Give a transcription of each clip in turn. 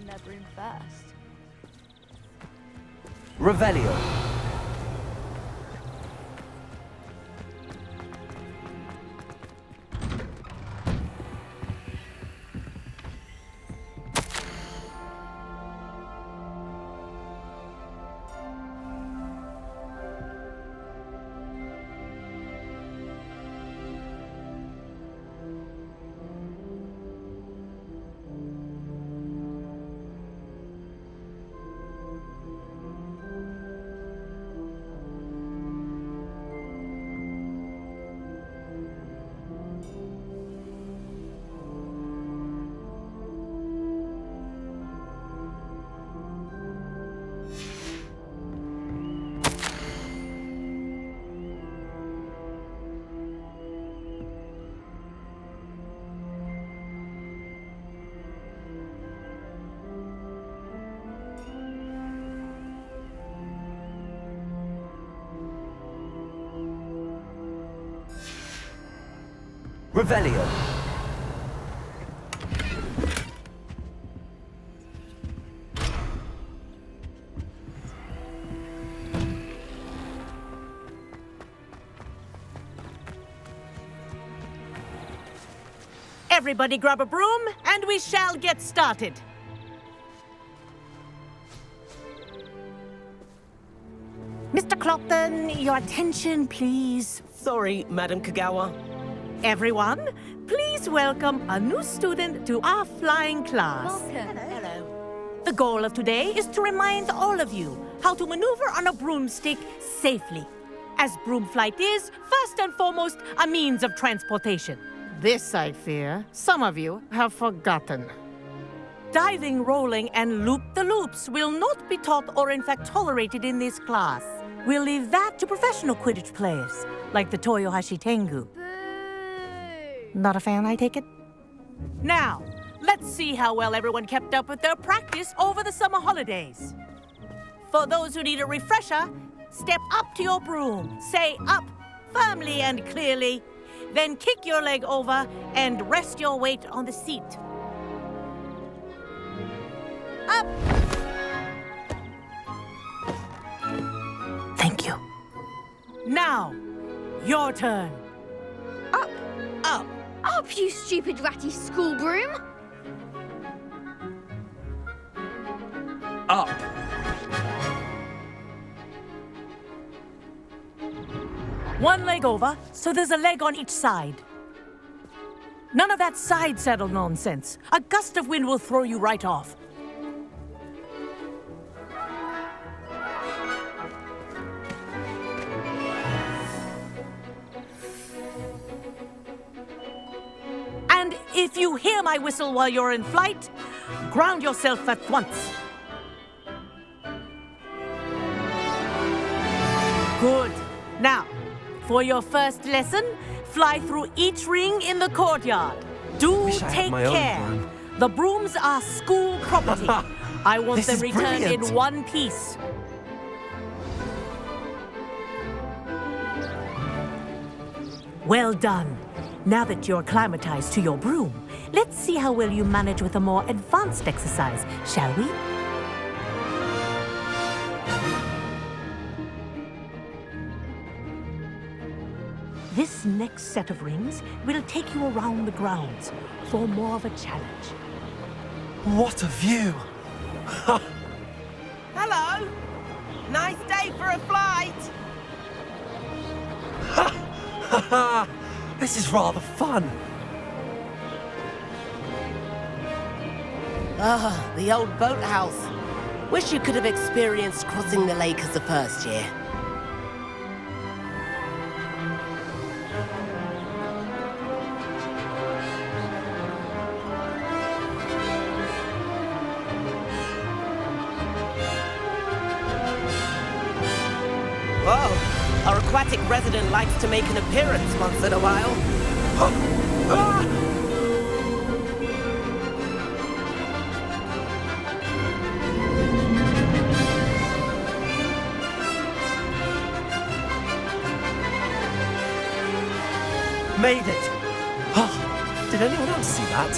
that broom first. Revelio. Revelio. Everybody grab a broom, and we shall get started. Mr. Clopton, your attention, please. Sorry, Madam Kagawa. Everyone, please welcome a new student to our flying class. Welcome. Hello. The goal of today is to remind all of you how to maneuver on a broomstick safely, as broom flight is, first and foremost, a means of transportation. This, I fear, some of you have forgotten. Diving, rolling, and loop-the-loops will not be taught or in fact tolerated in this class. We'll leave that to professional Quidditch players, like the Toyohashi Tengu. Boo! Not a fan, I take it? Now, let's see how well everyone kept up with their practice over the summer holidays. For those who need a refresher, step up to your broom, say up firmly and clearly, then kick your leg over and rest your weight on the seat. Up! Thank you. Now, your turn. Up! Up. Up, you stupid ratty school broom! Up. One leg over, so there's a leg on each side. None of that side saddle nonsense. A gust of wind will throw you right off. And if you hear my whistle while you're in flight, ground yourself at once. Good. Now, for your first lesson, fly through each ring in the courtyard. Do Wish I had take my own care. broom. The brooms are school property. I want This them is returned brilliant. in one piece. Well done. Now that you're acclimatized to your broom, let's see how well you manage with a more advanced exercise, shall we? This next set of rings will take you around the grounds for more of a challenge. What a view! Hello. Nice day for a flight. This is rather fun. Ah, the old boathouse. Wish you could have experienced crossing the lake as a first year. Whoa, our aquatic resident likes to make an appearance once in a while. Made it! Oh, did anyone else see that?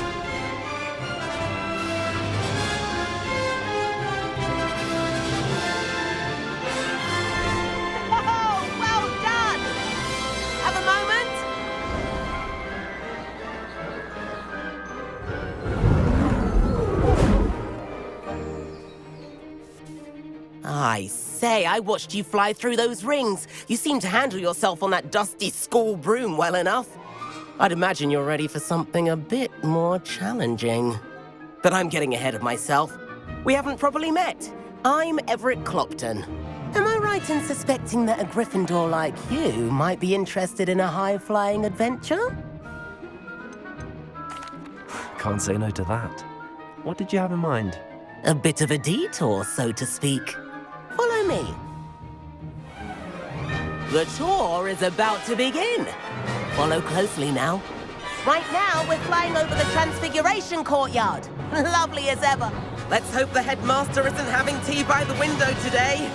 I say, I watched you fly through those rings. You seem to handle yourself on that dusty school broom well enough. I'd imagine you're ready for something a bit more challenging. But I'm getting ahead of myself. We haven't properly met. I'm Everett Clopton. Am I right in suspecting that a Gryffindor like you might be interested in a high-flying adventure? Can't say no to that. What did you have in mind? A bit of a detour, so to speak. Follow me. The tour is about to begin. Follow closely now. Right now, we're flying over the Transfiguration Courtyard. Lovely as ever. Let's hope the headmaster isn't having tea by the window today.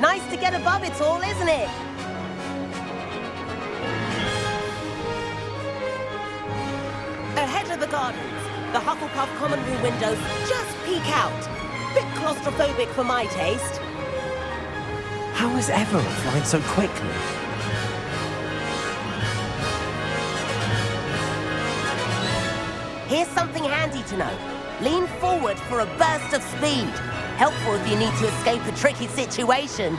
Nice to get above it all, isn't it? Ahead of the gardens, the Hufflepuff common room windows just peek out. Bit claustrophobic for my taste. How is Everett flying so quickly? Here's something handy to know. Lean forward for a burst of speed. Helpful if you need to escape a tricky situation.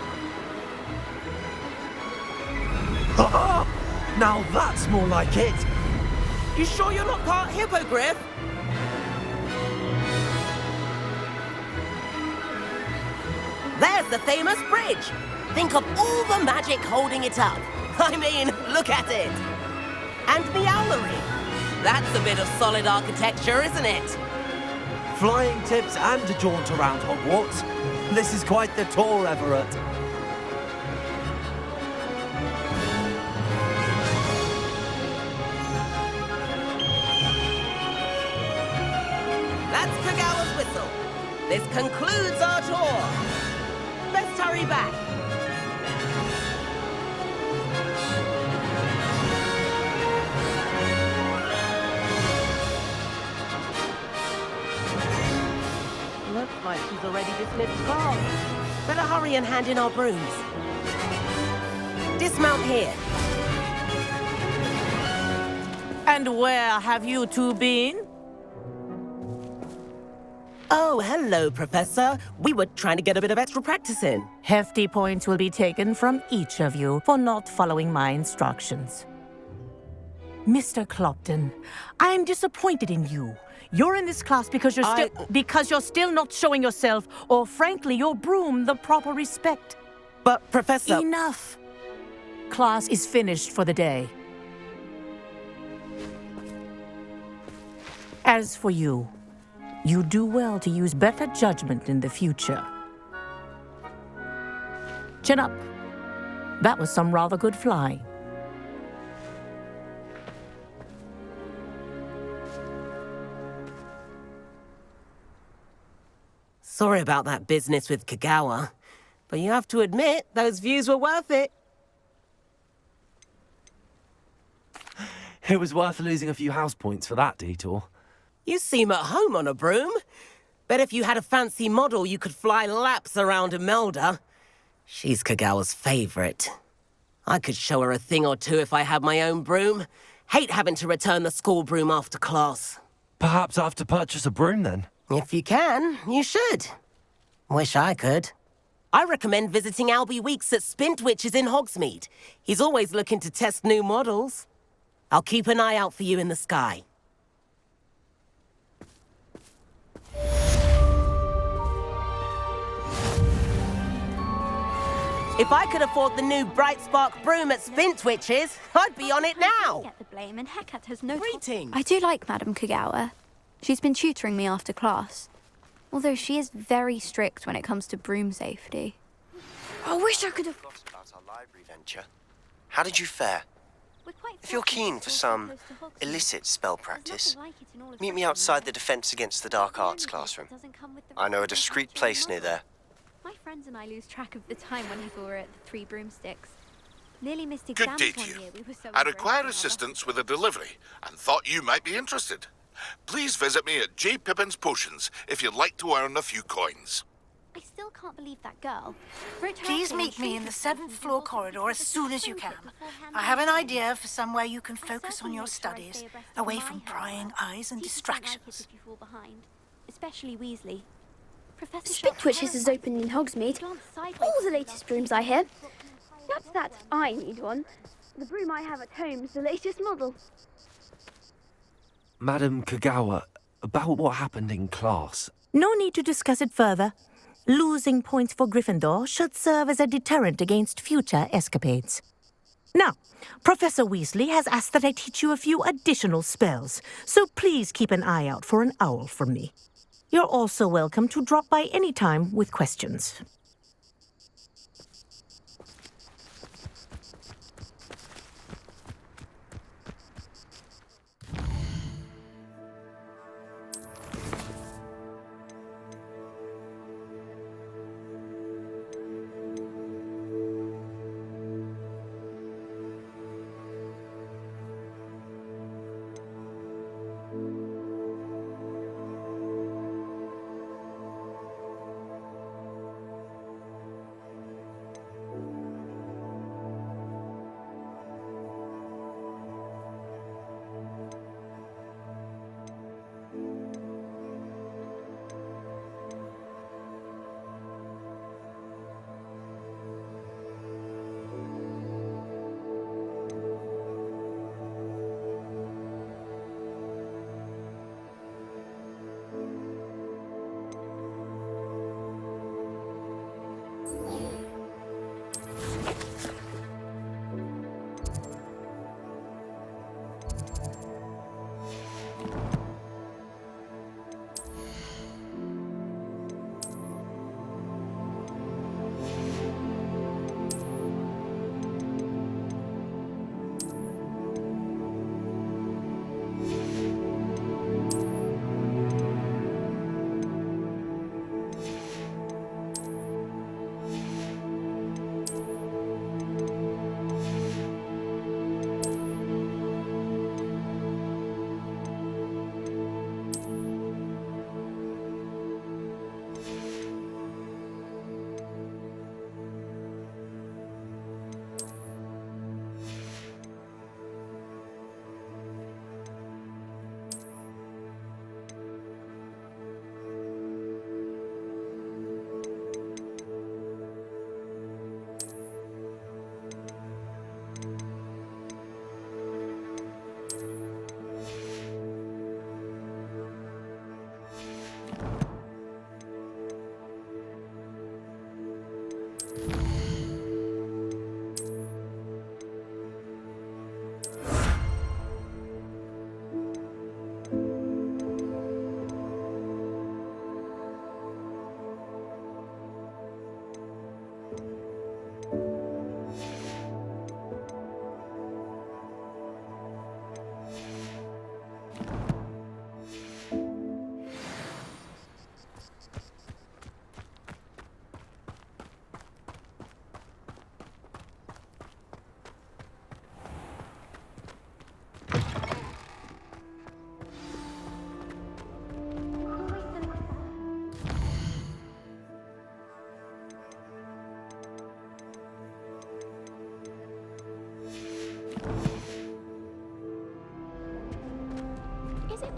Now that's more like it! You sure you're not part hippogriff? There's the famous bridge. Think of all the magic holding it up. I mean, look at it. And the owlery. That's a bit of solid architecture, isn't it? Flying tips and a jaunt around Hogwarts. This is quite the tour, Everett. That's Kagawa's whistle. This concludes our tour. Let's hurry back. Looks like she's already dismissed class. Better hurry and hand in our brooms. Dismount here. And where have you two been? Oh, hello, Professor. We were trying to get a bit of extra practice in. Hefty points will be taken from each of you for not following my instructions. Mr. Clopton, I'm disappointed in you. You're in this class because you're still not showing yourself, or frankly, your broom the proper respect. But, Professor... Enough. Class is finished for the day. As for you, you do well to use better judgment in the future. Chin up. That was some rather good flying. Sorry about that business with Kagawa, but you have to admit, those views were worth it. It was worth losing a few house points for that detour. You seem at home on a broom. Bet if you had a fancy model, you could fly laps around Imelda. She's Kagawa's favorite. I could show her a thing or two if I had my own broom. Hate having to return the school broom after class. Perhaps I have to purchase a broom then. If you can, you should. Wish I could. I recommend visiting Albie Weeks at Spintwitches in Hogsmeade. He's always looking to test new models. I'll keep an eye out for you in the sky. If I could afford the new Bright Spark broom at Spintwitches, I'd be on it now. Get the blame, and Hecate has no... Greetings. I do like Madame Kagawa. She's been tutoring me after class. Although she is very strict when it comes to broom safety. I wish I could have... Forgot about our library venture. How did you fare? If you're keen for some illicit spell practice, meet me outside the Defense Against the Dark Arts classroom. I know a discreet place near there. My friends and I lose track of the time whenever we're at the Three Broomsticks. Nearly missed Good exams day to one you. year. We were so I engrossed require in our assistance with a delivery and thought you might be interested. Please visit me at J. Pippin's Potions if you'd like to earn a few coins. I still can't believe that girl. For it to Please happen, meet me in the 7th floor corridor as soon as you can. I have an idea for somewhere you can focus on your studies, away from prying eyes and distractions. Especially Weasley. Professor Spintwishes is open in Hogsmeade. All the latest brooms, I hear. Not that I need one. The broom I have at home is the latest model. Madam Kagawa, about what happened in class. No need to discuss it further. Losing points for Gryffindor should serve as a deterrent against future escapades. Now, Professor Weasley has asked that I teach you a few additional spells, so please keep an eye out for an owl from me. You're also welcome to drop by any time with questions.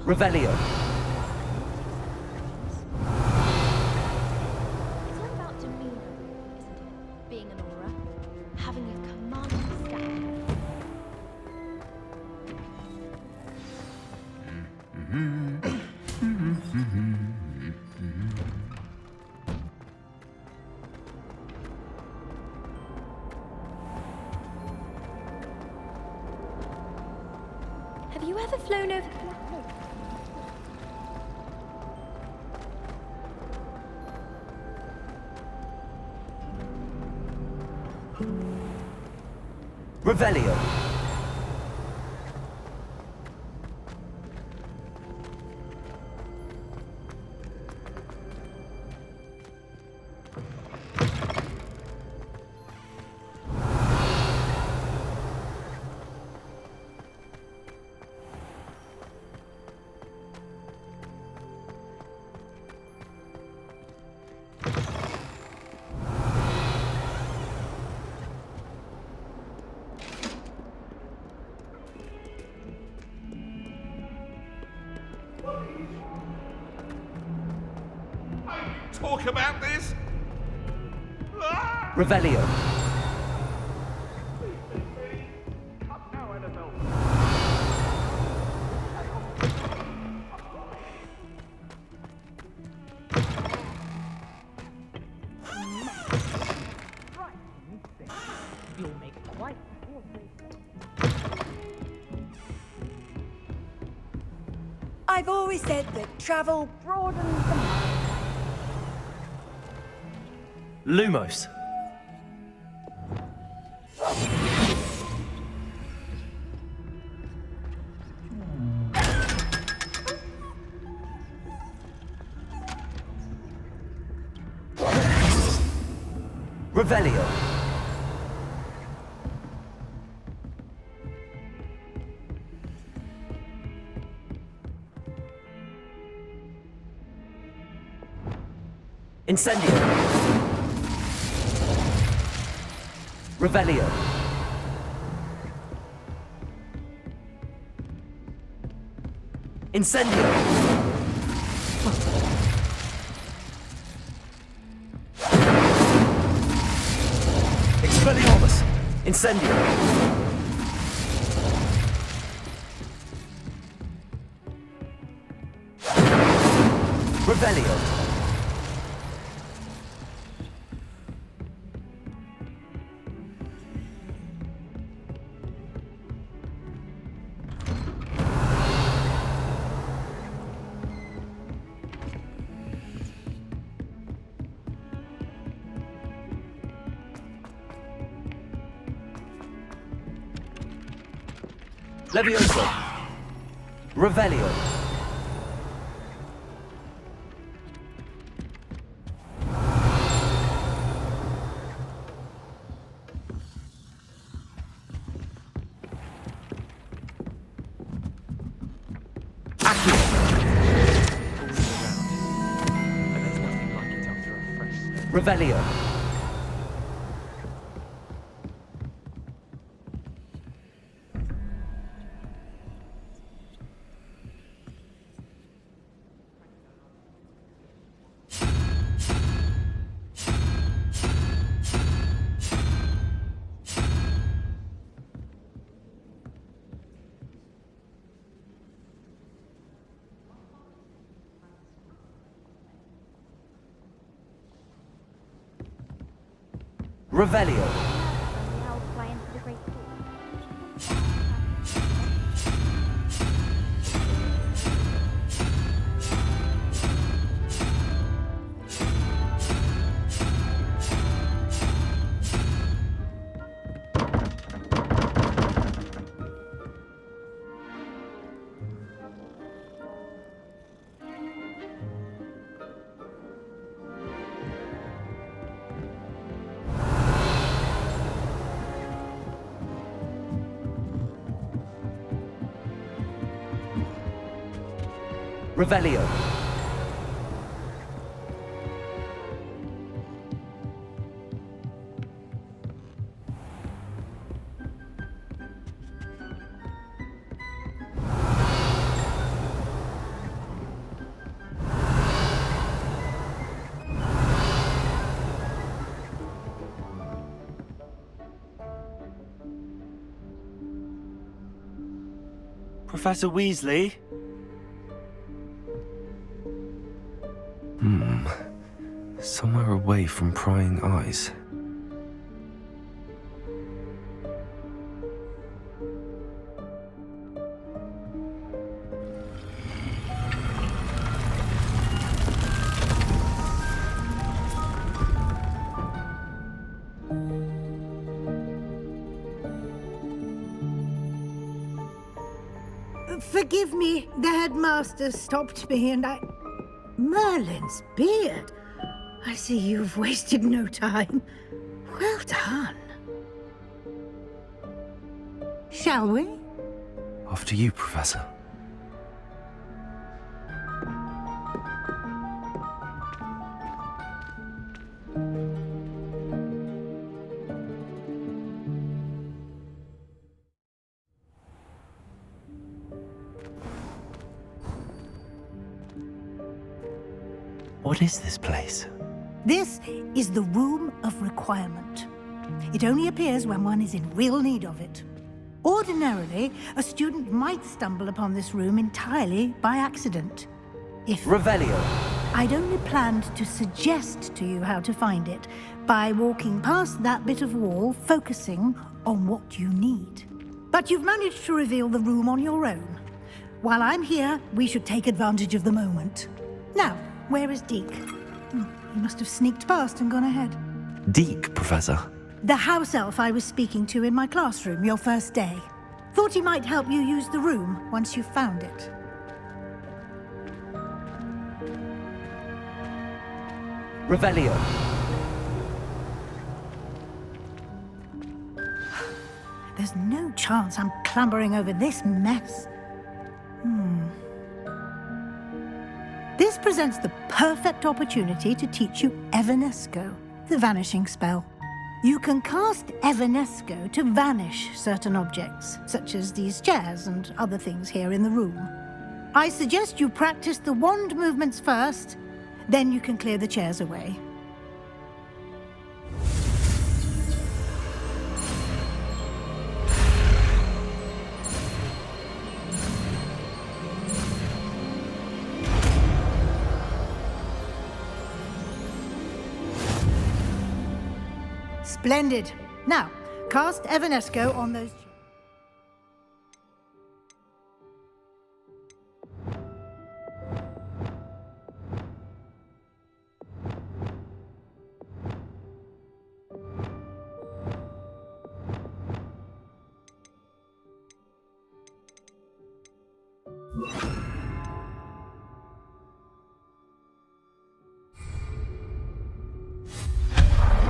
Revelio. It's all about demeanor, isn't it? Being an aura, having a commanding stance. Have you ever flown over? Revelio. Talk about this? Revelio. You'll make quite. I've always said that travel broadens the mind. Lumos. Revelio. Incendio. Revelio. Incendio. Expelliarmus. Incendio. Revelio. Levioso. Revelio. Revelio. Revelio. Revelio. Professor Weasley? Somewhere away from prying eyes. Forgive me, the headmaster stopped me and I... Merlin's beard. I see you've wasted no time. Well done. Shall we? After you, Professor. What is this place? This is the Room of Requirement. It only appears when one is in real need of it. Ordinarily, a student might stumble upon this room entirely by accident. If Revelio. I'd only planned to suggest to you how to find it by walking past that bit of wall, focusing on what you need. But you've managed to reveal the room on your own. While I'm here, we should take advantage of the moment. Now, where is Deke? He must have sneaked past and gone ahead. Deke, Professor. The house elf I was speaking to in my classroom your first day. Thought he might help you use the room once you found it. Revelio. There's no chance I'm clambering over this mess. This presents the perfect opportunity to teach you Evanesco, the vanishing spell. You can cast Evanesco to vanish certain objects, such as these chairs and other things here in the room. I suggest you practice the wand movements first, then you can clear the chairs away. Splendid. Now, cast Evanesco on those...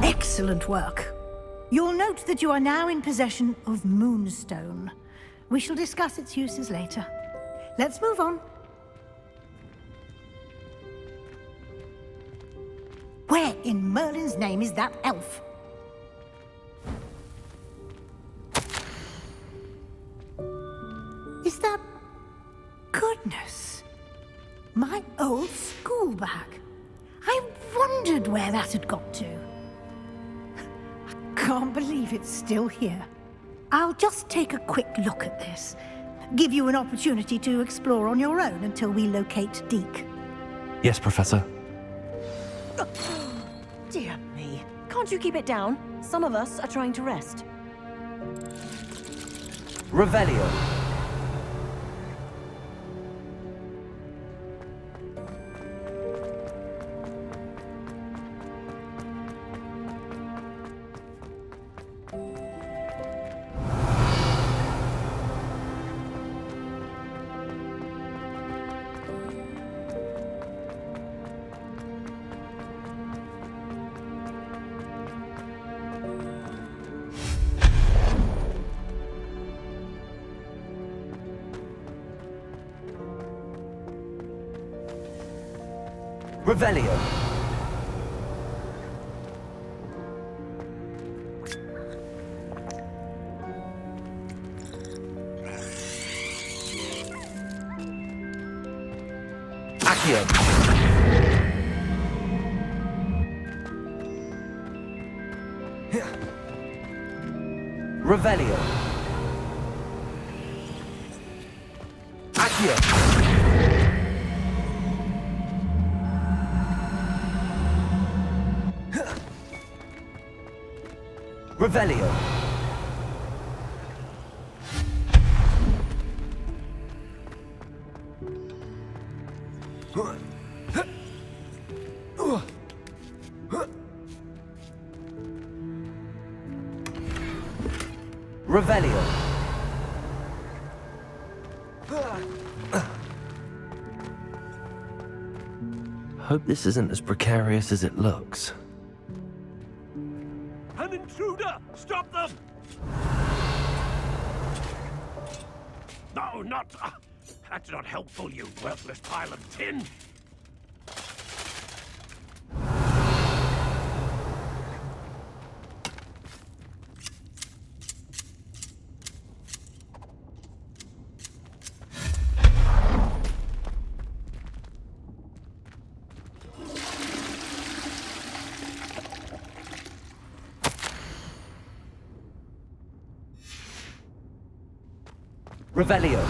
Excellent work. You'll note that you are now in possession of Moonstone. We shall discuss its uses later. Let's move on. Where in Merlin's name is that elf? Is that... Goodness. My old school bag. I wondered where that had got to. Can't believe it's still here. I'll just take a quick look at this. Give you an opportunity to explore on your own until we locate Deke. Yes, Professor. Dear me. Can't you keep it down? Some of us are trying to rest. Revelio. Revelio. Accio. Revelio. Accio. Revelio. Revelio. Hope this isn't as precarious as it looks. An intruder! Stop them! No, not... that's not helpful, you worthless pile of tin! Revelio.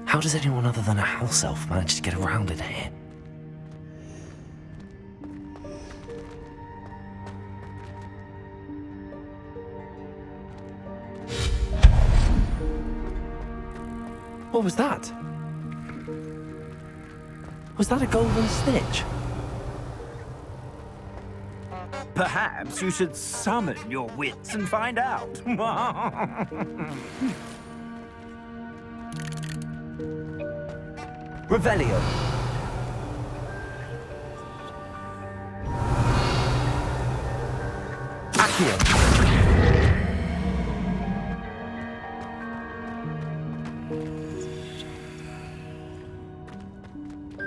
How does anyone other than a house elf manage to get around in here? What was that? Was that a golden snitch? Perhaps you should summon your wits and find out. Revelio. Accio.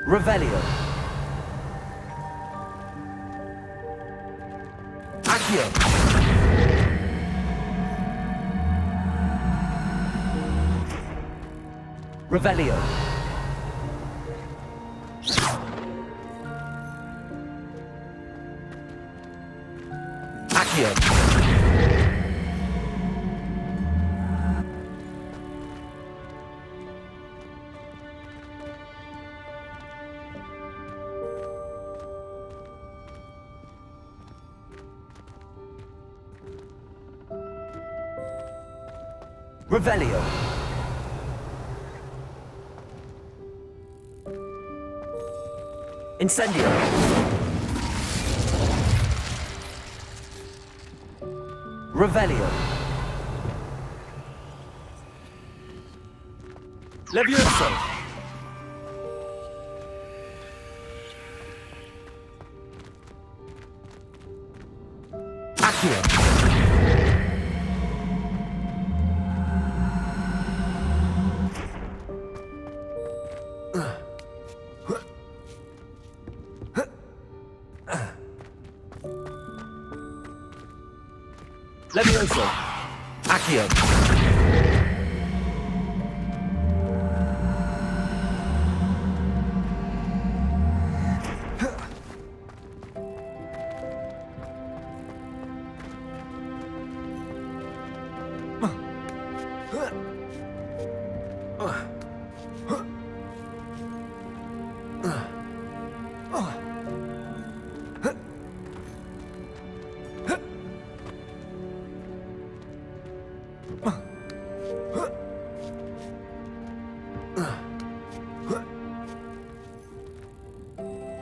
Revelio. Accio. Revelio. Accio. Revelio. Incendio. Revelio. Levioso. Accio. Levioso. Accio.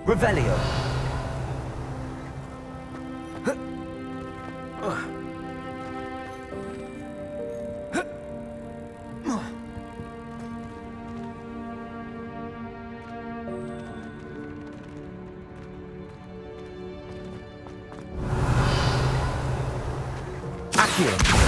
Revelio. Accio.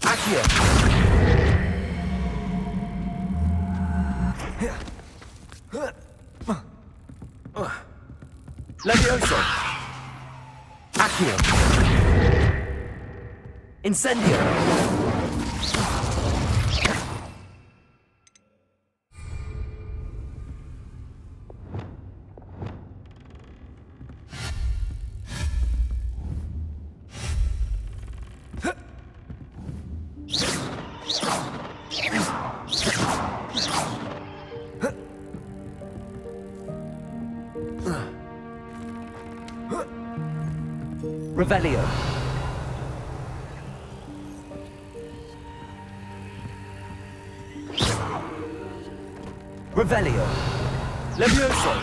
Accio. Levioso. Accio. Incendio! Revelio. Revelio. Levioso.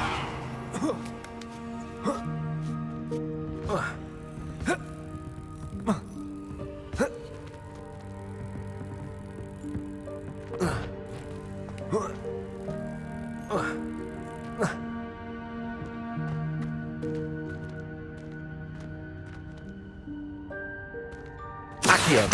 Accio.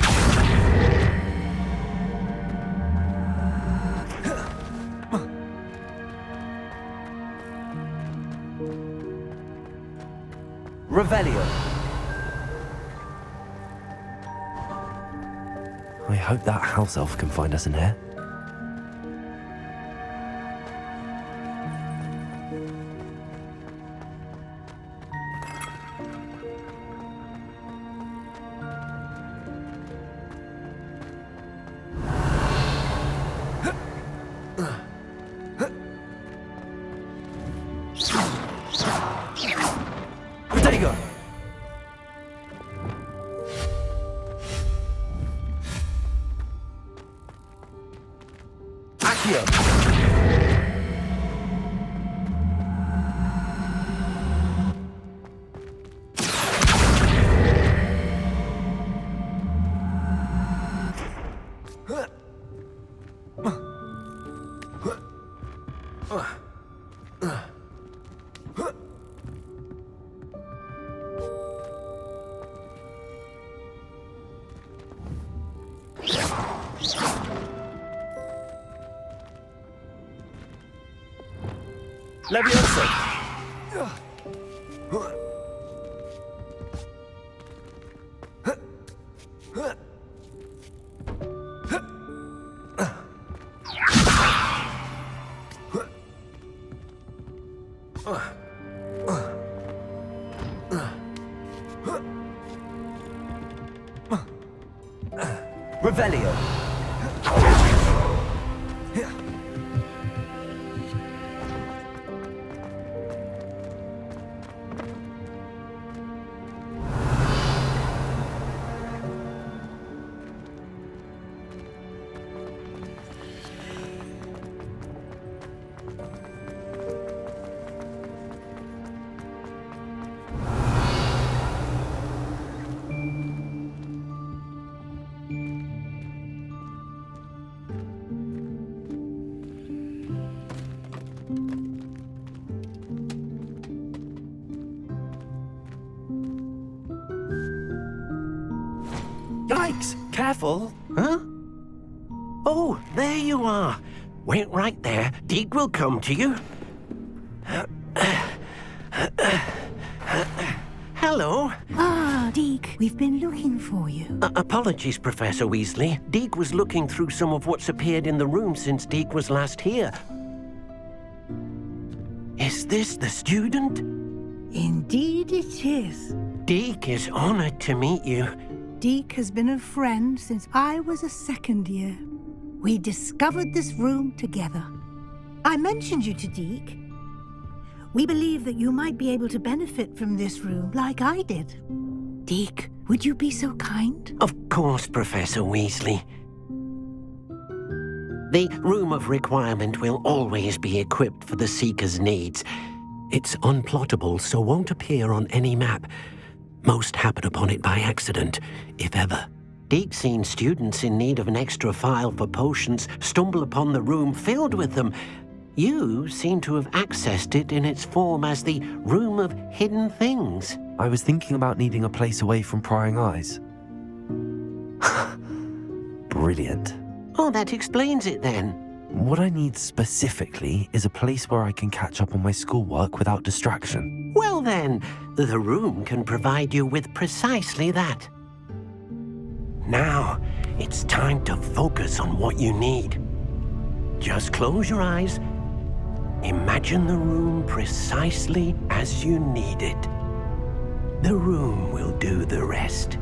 Revelio. I hope that house elf can find us in here. Protego! Accio! Levioso! Revelio! Yikes! Careful! Huh? Oh, there you are. Wait right there. Deek will come to you. Hello. Ah, Deek, we've been looking for you. Apologies, Professor Weasley. Deek was looking through some of what's appeared in the room since Deek was last here. Is this the student? Indeed it is. Deek is honored to meet you. Deek has been a friend since I was a second year. We discovered this room together. I mentioned you to Deek. We believe that you might be able to benefit from this room like I did. Deek, would you be so kind? Of course, Professor Weasley. The Room of Requirement will always be equipped for the Seeker's needs. It's unplottable, so won't appear on any map. Most happen upon it by accident, if ever. Deek's seen students in need of an extra file for potions stumble upon the room filled with them. You seem to have accessed it in its form as the Room of Hidden Things. I was thinking about needing a place away from prying eyes. Brilliant. Oh, that explains it then. What I need specifically is a place where I can catch up on my schoolwork without distraction. Well then, the room can provide you with precisely that. Now, it's time to focus on what you need. Just close your eyes. Imagine the room precisely as you need it. The room will do the rest.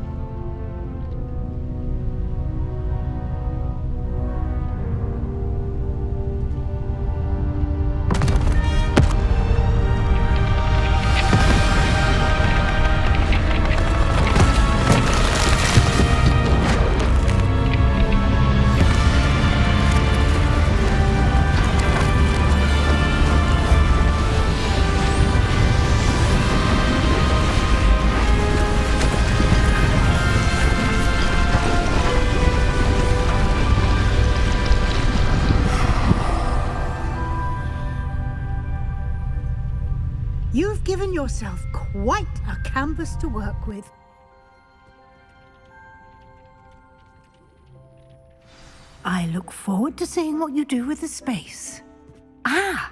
You've given yourself quite a canvas to work with. I look forward to seeing what you do with the space. Ah,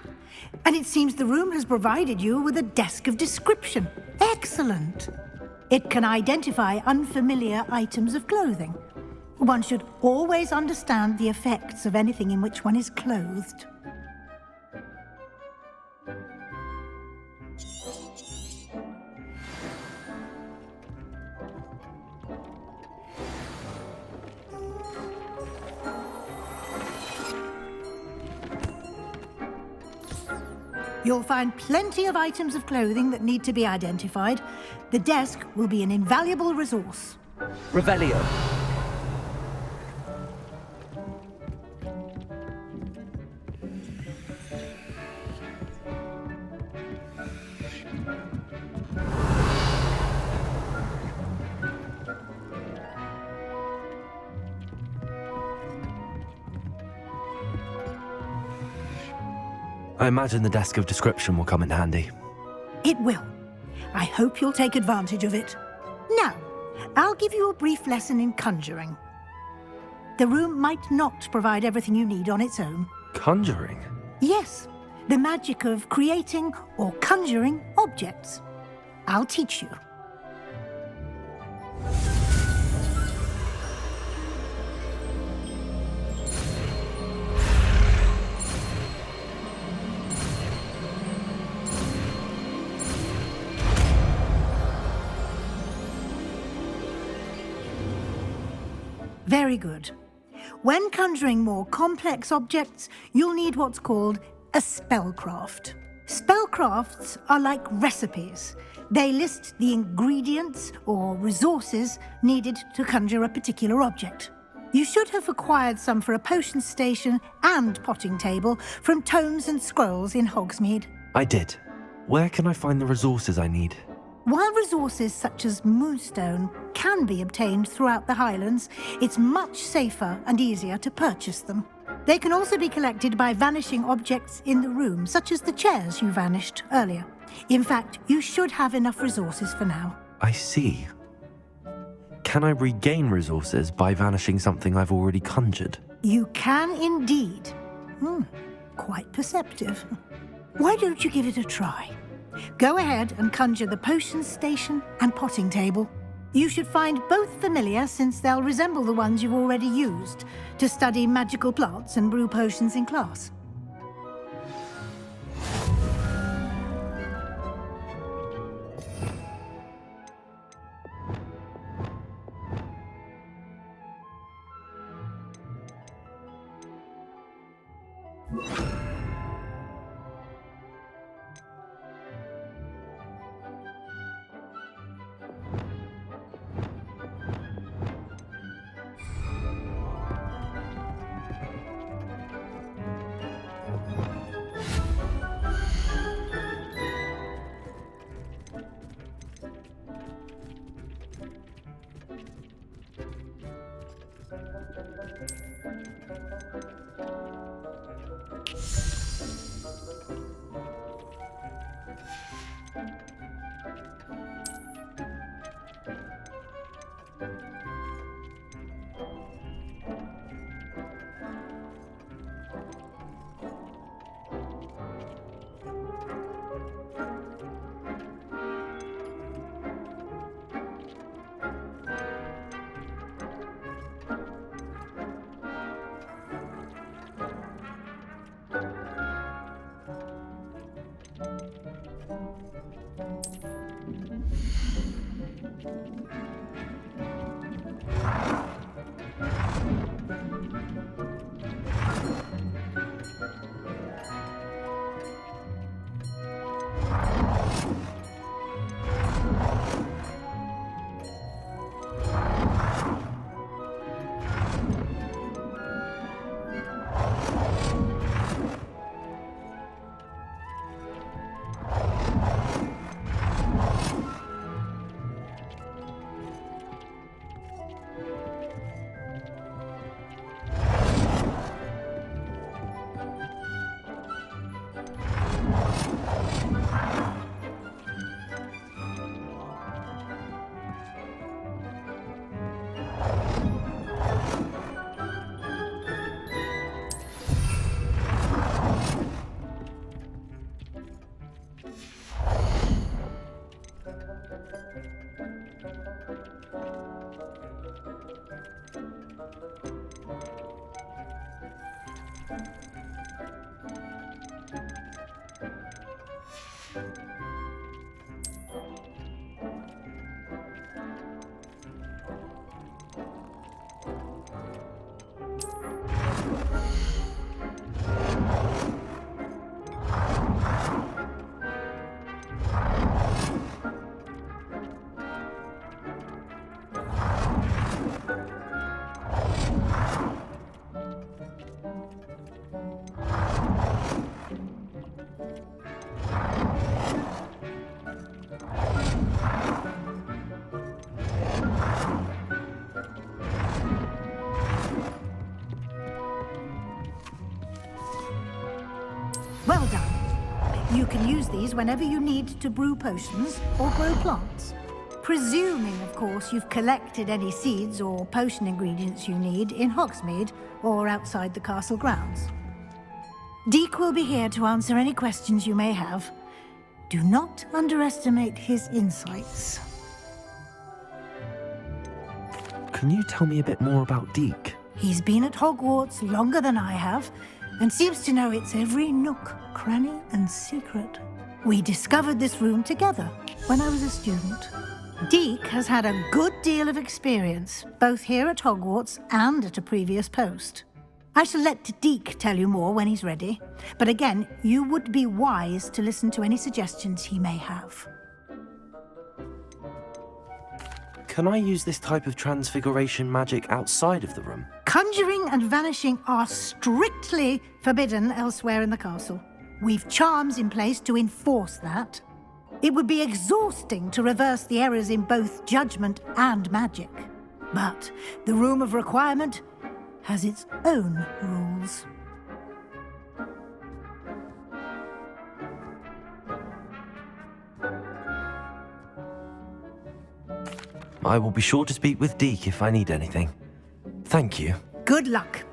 and it seems the room has provided you with a desk of description. Excellent. It can identify unfamiliar items of clothing. One should always understand the effects of anything in which one is clothed. You'll find plenty of items of clothing that need to be identified. The desk will be an invaluable resource. Revelio. I imagine the desk of description will come in handy. It will. I hope you'll take advantage of it. Now, I'll give you a brief lesson in conjuring. The room might not provide everything you need on its own. Conjuring? Yes, the magic of creating or conjuring objects. I'll teach you. Very good. When conjuring more complex objects, you'll need what's called a spellcraft. Spellcrafts are like recipes. They list the ingredients or resources needed to conjure a particular object. You should have acquired some for a potion station and potting table from tomes and scrolls in Hogsmeade. I did. Where can I find the resources I need? While resources such as moonstone can be obtained throughout the Highlands, it's much safer and easier to purchase them. They can also be collected by vanishing objects in the room, such as the chairs you vanished earlier. In fact, you should have enough resources for now. I see. Can I regain resources by vanishing something I've already conjured? You can indeed. Quite perceptive. Why don't you give it a try? Go ahead and conjure the potion station and potting table. You should find both familiar, since they'll resemble the ones you've already used to study magical plants and brew potions in class. Well done. You can use these whenever you need to brew potions or grow plants. Presuming, of course, you've collected any seeds or potion ingredients you need in Hogsmeade or outside the castle grounds. Deek will be here to answer any questions you may have. Do not underestimate his insights. Can you tell me a bit more about Deek? He's been at Hogwarts longer than I have, and seems to know its every nook, cranny, and secret. We discovered this room together when I was a student. Deek has had a good deal of experience, both here at Hogwarts and at a previous post. I shall let Deek tell you more when he's ready, but again, you would be wise to listen to any suggestions he may have. Can I use this type of transfiguration magic outside of the room? Conjuring and vanishing are strictly forbidden elsewhere in the castle. We've charms in place to enforce that. It would be exhausting to reverse the errors in both judgment and magic. But the Room of Requirement has its own rules. I will be sure to speak with Deek if I need anything. Thank you. Good luck.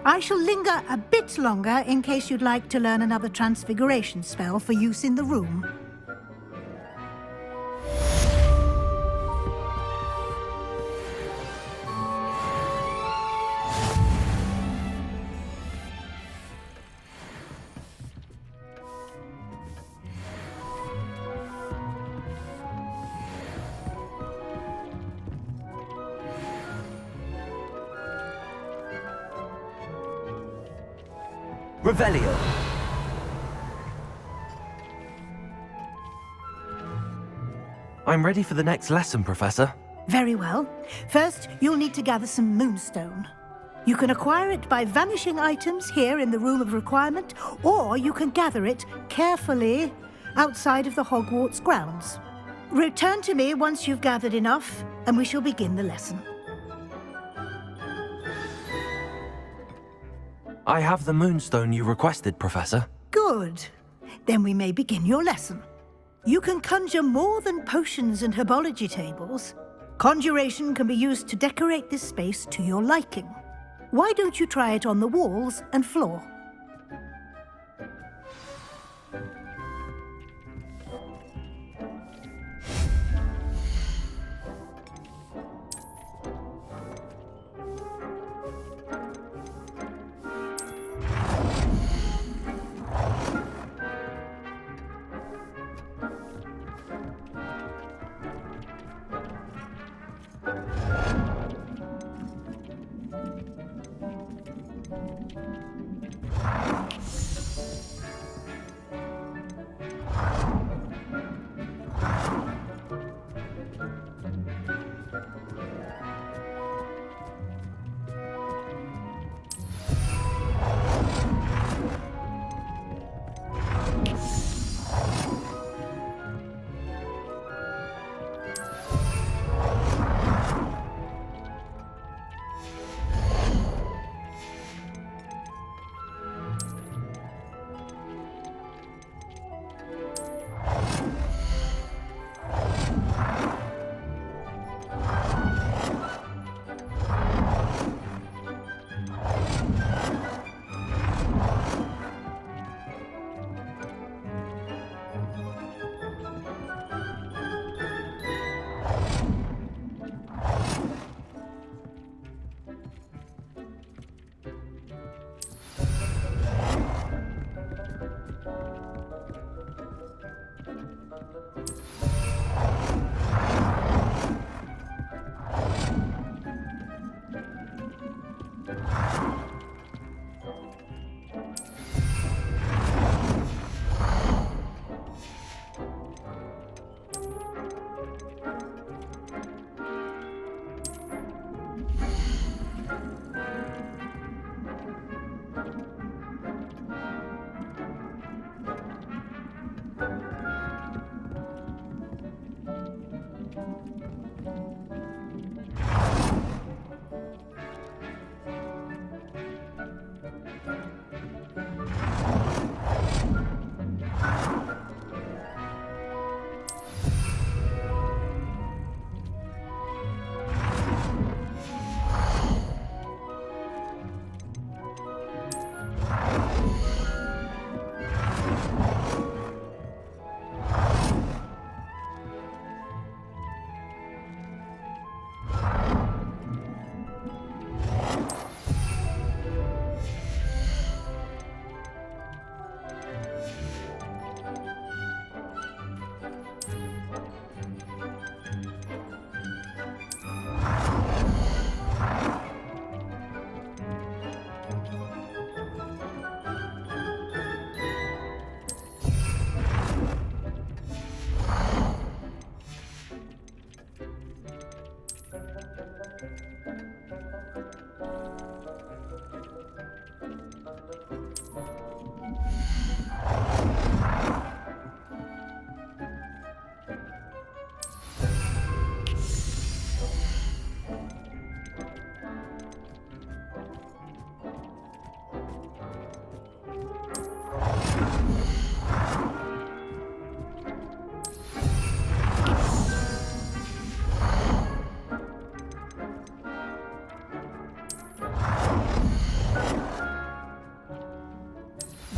I shall linger a bit longer in case you'd like to learn another transfiguration spell for use in the room. Revelio. I'm ready for the next lesson, Professor. Very well. First, you'll need to gather some moonstone. You can acquire it by vanishing items here in the Room of Requirement, or you can gather it carefully outside of the Hogwarts grounds. Return to me once you've gathered enough, and we shall begin the lesson. I have the moonstone you requested, Professor. Good. Then we may begin your lesson. You can conjure more than potions and herbology tables. Conjuration can be used to decorate this space to your liking. Why don't you try it on the walls and floor?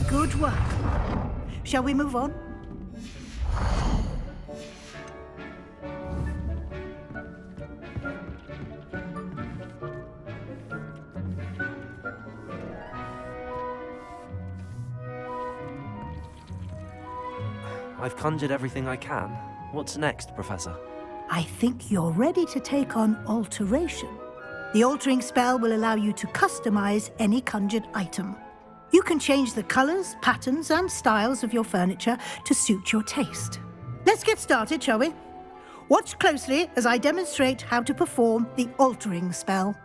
Good work. Shall we move on? I've conjured everything I can. What's next, Professor? I think you're ready to take on alteration. The altering spell will allow you to customize any conjured item. You can change the colors, patterns, and styles of your furniture to suit your taste. Let's get started, shall we? Watch closely as I demonstrate how to perform the altering spell.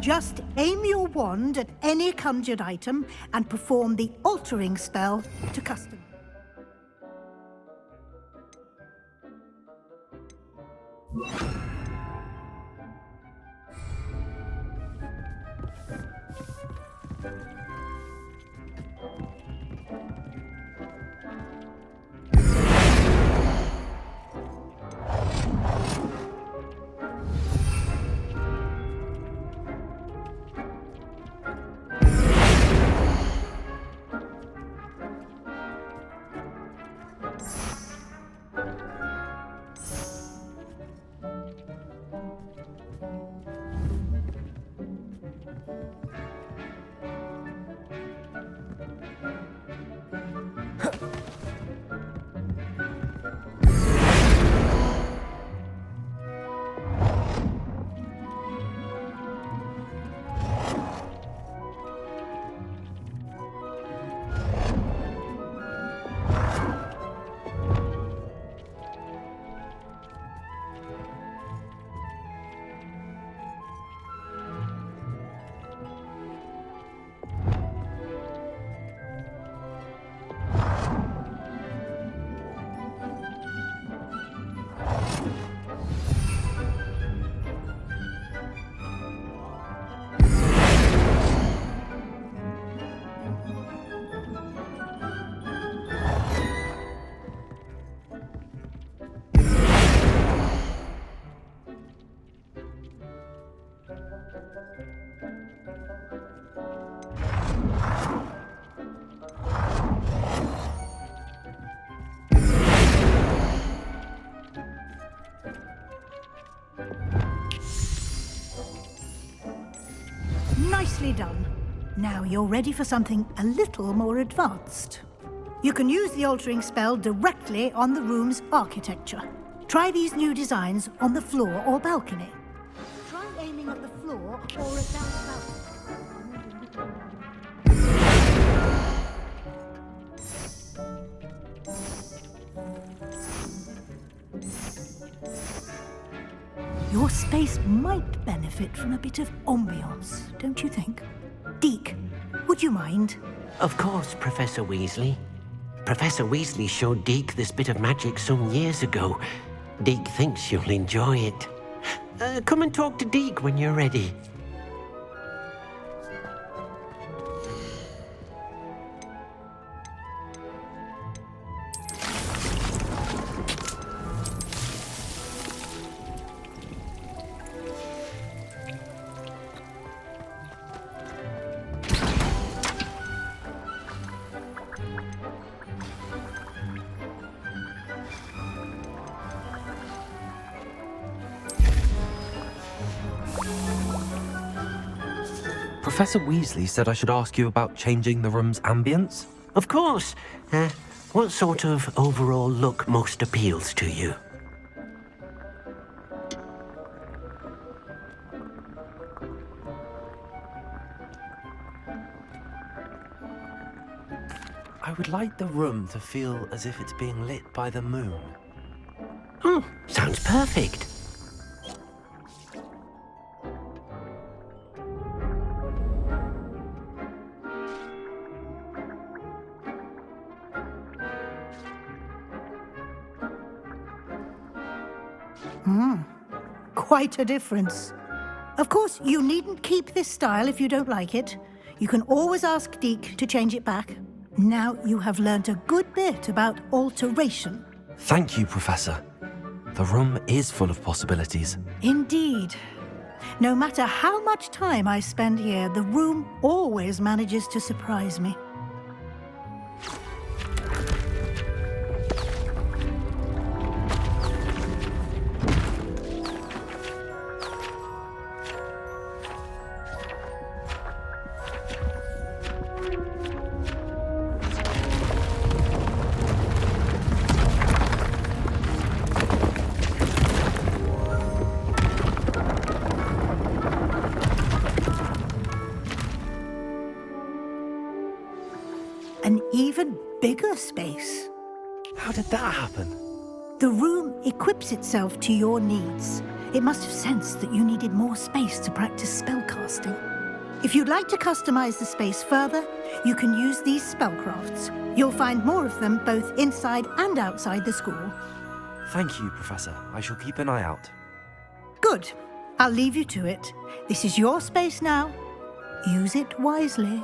Just aim your wand at any conjured item and perform the altering spell to custom. Nicely done. Now you're ready for something a little more advanced. You can use the altering spell directly on the room's architecture. Try these new designs on the floor or balcony. Try aiming at the floor or at that balcony. Your space might benefit from a bit of ambiance, don't you think? Deke, would you mind? Of course, Professor Weasley. Professor Weasley showed Deke this bit of magic some years ago. Deke thinks you'll enjoy it. Come and talk to Deke when you're ready. Professor Weasley said I should ask you about changing the room's ambience? Of course. What sort of overall look most appeals to you? I would like the room to feel as if it's being lit by the moon. Oh, sounds perfect. Quite a difference. Of course, you needn't keep this style if you don't like it. You can always ask Deke to change it back. Now you have learnt a good bit about alteration. Thank you, Professor. The room is full of possibilities. Indeed. No matter how much time I spend here, the room always manages to surprise me. An even bigger space. How did that happen? The room equips itself to your needs. It must have sensed that you needed more space to practice spellcasting. If you'd like to customize the space further, you can use these spellcrafts. You'll find more of them both inside and outside the school. Thank you, Professor. I shall keep an eye out. Good. I'll leave you to it. This is your space now. Use it wisely.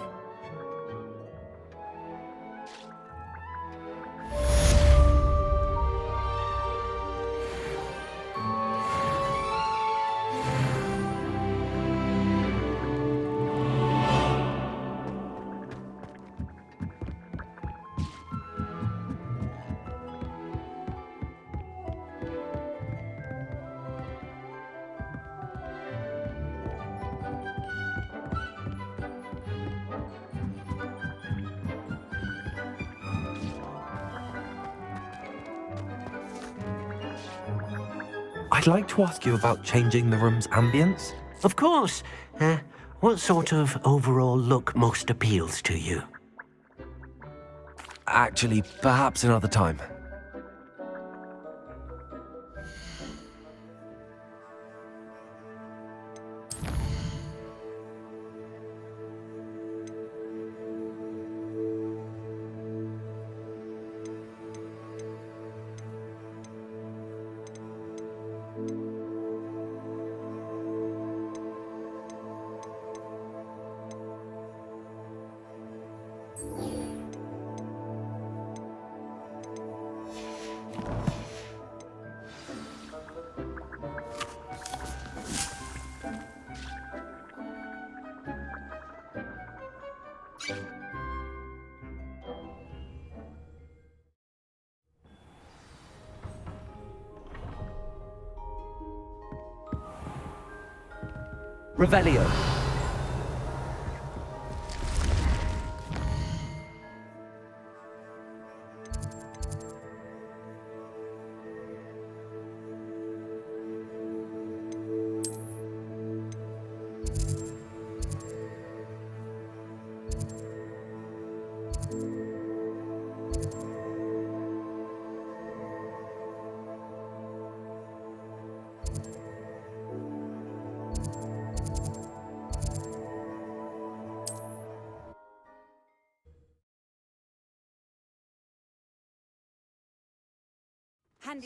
I'd like to ask you about changing the room's ambience. Of course. What sort of overall look most appeals to you? Actually, perhaps another time. Revelio.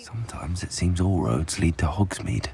Sometimes it seems all roads lead to Hogsmeade.